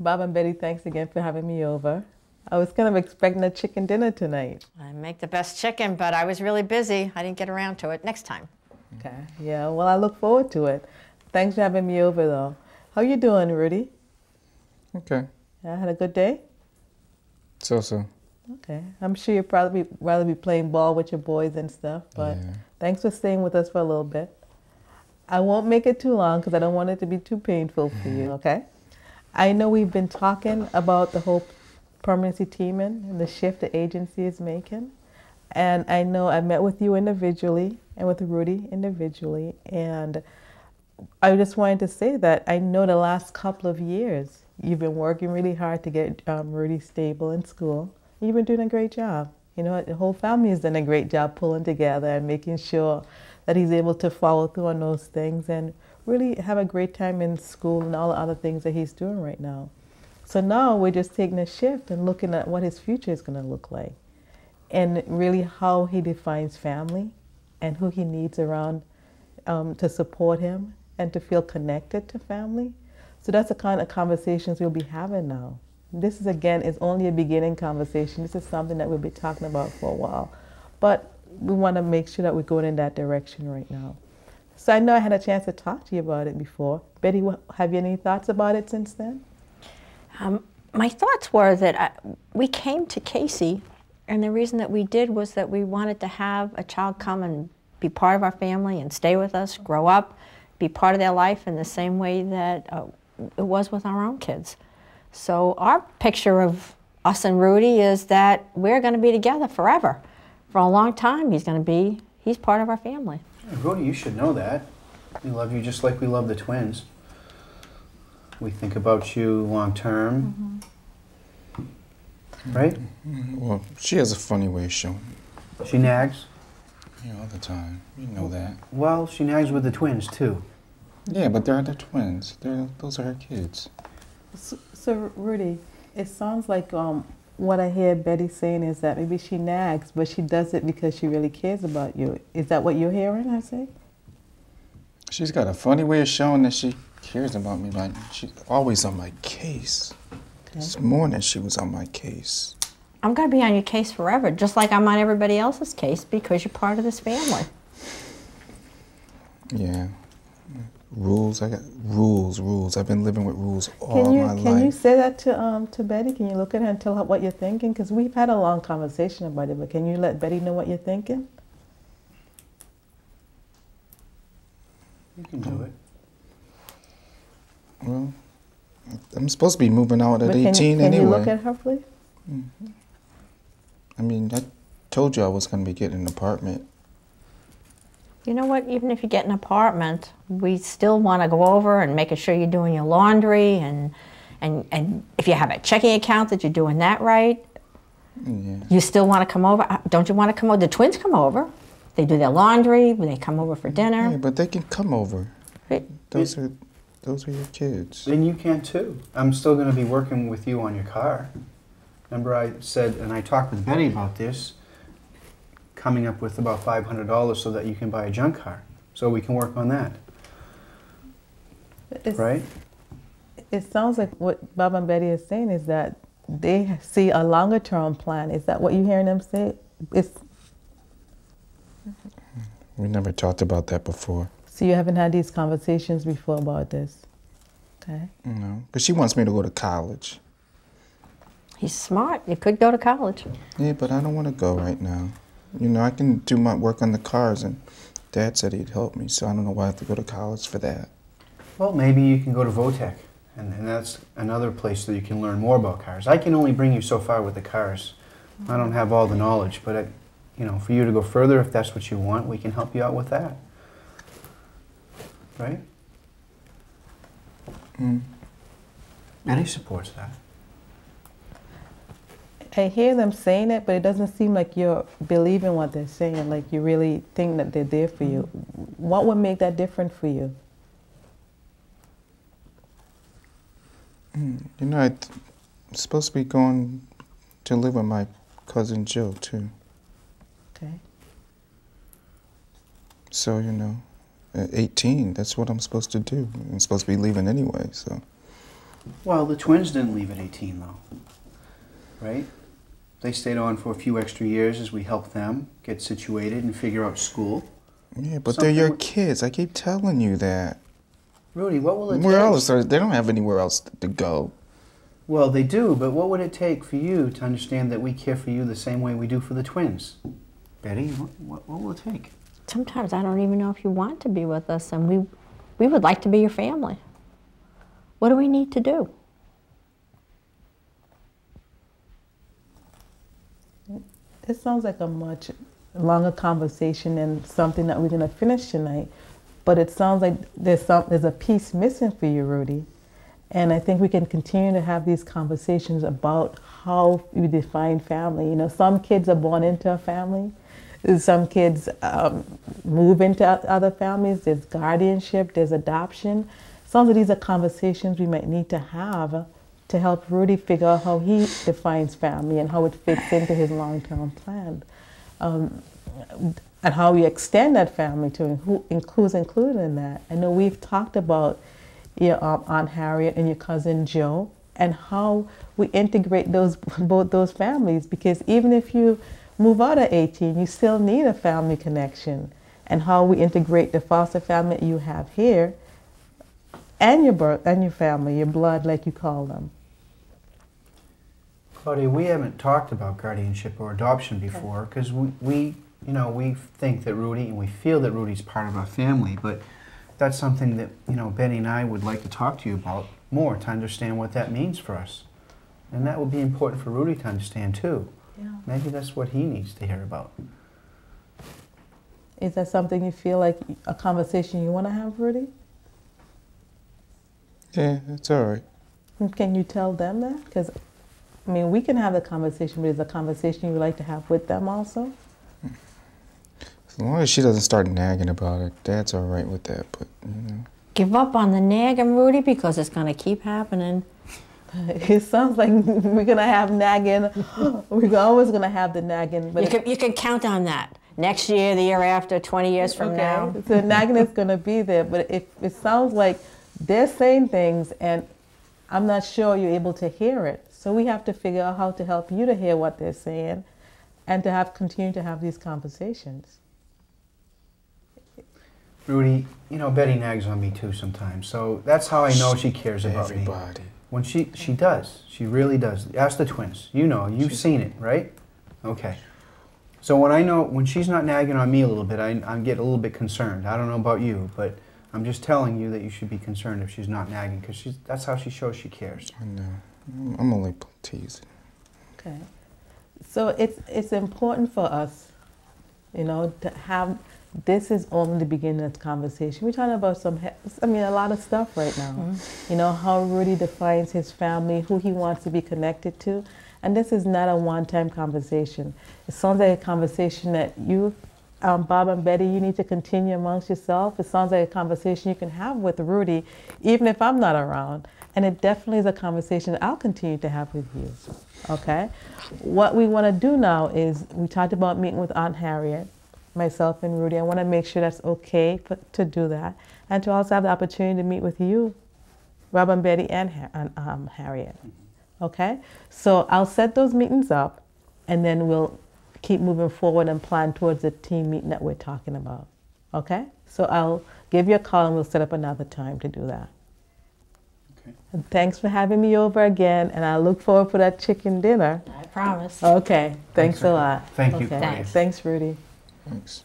Bob and Betty, thanks again for having me over. I was kind of expecting a chicken dinner tonight. I make the best chicken, but I was really busy. I didn't get around to it. Next time. Okay, yeah, well, I look forward to it. Thanks for having me over, though. How you doing, Rudy? Okay. Yeah, had a good day? So. Okay. I'm sure you'd probably rather be playing ball with your boys and stuff, but Yeah. thanks for staying with us for a little bit. I won't make it too long because I don't want it to be too painful for you, okay? I know we've been talking about the whole permanency teaming and the shift the agency is making. And I know I met with you individually and with Rudy individually. And I just wanted to say that I know the last couple of years you've been working really hard to get Rudy stable in school. You've been doing a great job. You know, the whole family has done a great job pulling together and making sure that he's able to follow through on those things and really have a great time in school and all the other things that he's doing right now. So now we're just taking a shift and looking at what his future is going to look like and really how he defines family and who he needs around to support him and to feel connected to family. So that's the kind of conversations we'll be having now. This is, again, is only a beginning conversation. This is something that we'll be talking about for a while. But we want to make sure that we're going in that direction right now. So I know I had a chance to talk to you about it before. Betty, have you any thoughts about it since then? My thoughts were that we came to Casey, and the reason that we did was that we wanted to have a child come and be part of our family and stay with us, grow up, be part of their life in the same way that it was with our own kids. So our picture of us and Rudy is that we're going to be together forever. For a long time, he's part of our family. Yeah, Rudy, you should know that. We love you just like we love the twins. We think about you long term. Mm-hmm. Right? Well, she has a funny way of showing it. She nags? Yeah, all the time. You know that. Well, she nags with the twins, too. Yeah, but they're the twins. Those are her kids. So Rudy, it sounds like what I hear Betty saying is that maybe she nags, but she does it because she really cares about you. Is that what you're hearing her say? She's got a funny way of showing that she cares about me. Like, she's always on my case. Okay. This morning she was on my case. I'm going to be on your case forever, just like I'm on everybody else's case because you're part of this family. Yeah. Rules. I got rules. I've been living with rules all my life. Can you say that to Betty? Can you look at her and tell her what you're thinking? Because we've had a long conversation about it, but can you let Betty know what you're thinking? You can do it. Well, I'm supposed to be moving out at 18 anyway. Can you look at her, please? Mm-hmm. I mean, I told you I was going to be getting an apartment. You know what? Even if you get an apartment, we still want to go over and making sure you're doing your laundry and if you have a checking account that you're doing that right. Yeah. You still want to come over? Don't you want to come over? The twins come over. They do their laundry. They come over for dinner. Yeah, but they can come over. Right. Those are your kids. Then you can too. I'm still going to be working with you on your car. Remember I said, and I talked with Betty about this, coming up with about $500 so that you can buy a junk car. So we can work on that. Right? It sounds like what Bob and Betty is saying is that they see a longer term plan. Is that what you're hearing them say? We never talked about that before. So you haven't had these conversations before about this? Okay. No, because she wants me to go to college. He's smart. You could go to college. Yeah, but I don't want to go right now. You know, I can do my work on the cars, and Dad said he'd help me, so I don't know why I have to go to college for that. Well, maybe you can go to Votech, and that's another place that you can learn more about cars. I can only bring you so far with the cars. I don't have all the knowledge, but you know, for you to go further, if that's what you want, we can help you out with that. Right? Mm. Betty supports that. I hear them saying it, but it doesn't seem like you're believing what they're saying, like you really think that they're there for you. What would make that different for you? You know, I'm supposed to be going to live with my cousin Joe, too. Okay. So, you know, at 18, that's what I'm supposed to do. I'm supposed to be leaving anyway, so. Well, the twins didn't leave at 18, though, right? They stayed on for a few extra years as we helped them get situated and figure out school. Yeah, but Something they're your with- kids. I keep telling you that. Rudy, what will it Where take? else? They don't have anywhere else to go. Well, they do, but what would it take for you to understand that we care for you the same way we do for the twins? Betty, what will it take? Sometimes I don't even know if you want to be with us, and we would like to be your family. What do we need to do? It sounds like a much longer conversation and something that we're going to finish tonight. But it sounds like there's a piece missing for you, Rudy. And I think we can continue to have these conversations about how you define family. You know, some kids are born into a family. Some kids move into other families. There's guardianship. There's adoption. Some of these are conversations we might need to have to help Rudy figure out how he defines family and how it fits into his long-term plan. And how we extend that family to who's included in that. I know we've talked about your Aunt Harriet and your cousin Joe and how we integrate both those families, because even if you move out at 18, you still need a family connection, and how we integrate the foster family that you have here and your family, your blood, like you call them. Claudia, we haven't talked about guardianship or adoption before because we think that Rudy, and we feel that Rudy's part of our family, but that's something that, Betty and I would like to talk to you about more, to understand what that means for us. And that would be important for Rudy to understand too. Yeah. Maybe that's what he needs to hear about. Is that something you feel like a conversation you want to have, Rudy? Yeah, it's all right. Can you tell them that? Because, I mean, we can have the conversation, but is a conversation you would like to have with them also? As long as she doesn't start nagging about it, Dad's all right with that. But Give up on the nagging, Rudy, because it's going to keep happening. It sounds like we're going to have nagging. We're always going to have the nagging. But You can count on that. Next year, the year after, 20 years from now. So nagging is going to be there. But it sounds like they're saying things, and I'm not sure you're able to hear it. So we have to figure out how to help you to hear what they're saying and to continue to have these conversations. Rudy, Betty nags on me too sometimes, so that's how I know she cares about me. everybody. When she does. She really does. Ask the twins. You've seen it, right? Okay. So when she's not nagging on me a little bit, I get a little bit concerned. I don't know about you, but I'm just telling you that you should be concerned if she's not nagging, because that's how she shows she cares. I know. I'm only teasing. Okay. So it's important for us, to have, this is only the beginning of the conversation. We're talking about a lot of stuff right now. Mm-hmm. How Rudy defines his family, who he wants to be connected to. And this is not a one-time conversation. It sounds like a conversation that you, Bob and Betty, you need to continue amongst yourself. It sounds like a conversation you can have with Rudy, even if I'm not around. And it definitely is a conversation that I'll continue to have with you, okay? What we want to do now is, we talked about meeting with Aunt Harriet, myself and Rudy. I want to make sure that's okay to do that. And to also have the opportunity to meet with you, Rob and Betty and Harriet, okay? So I'll set those meetings up, and then we'll keep moving forward and plan towards the team meeting that we're talking about, okay? So I'll give you a call and we'll set up another time to do that. And thanks for having me over again, and I look forward for that chicken dinner. I promise. Okay, thanks a lot. Thank you, Okay. Claudia. Thanks, Rudy. Thanks.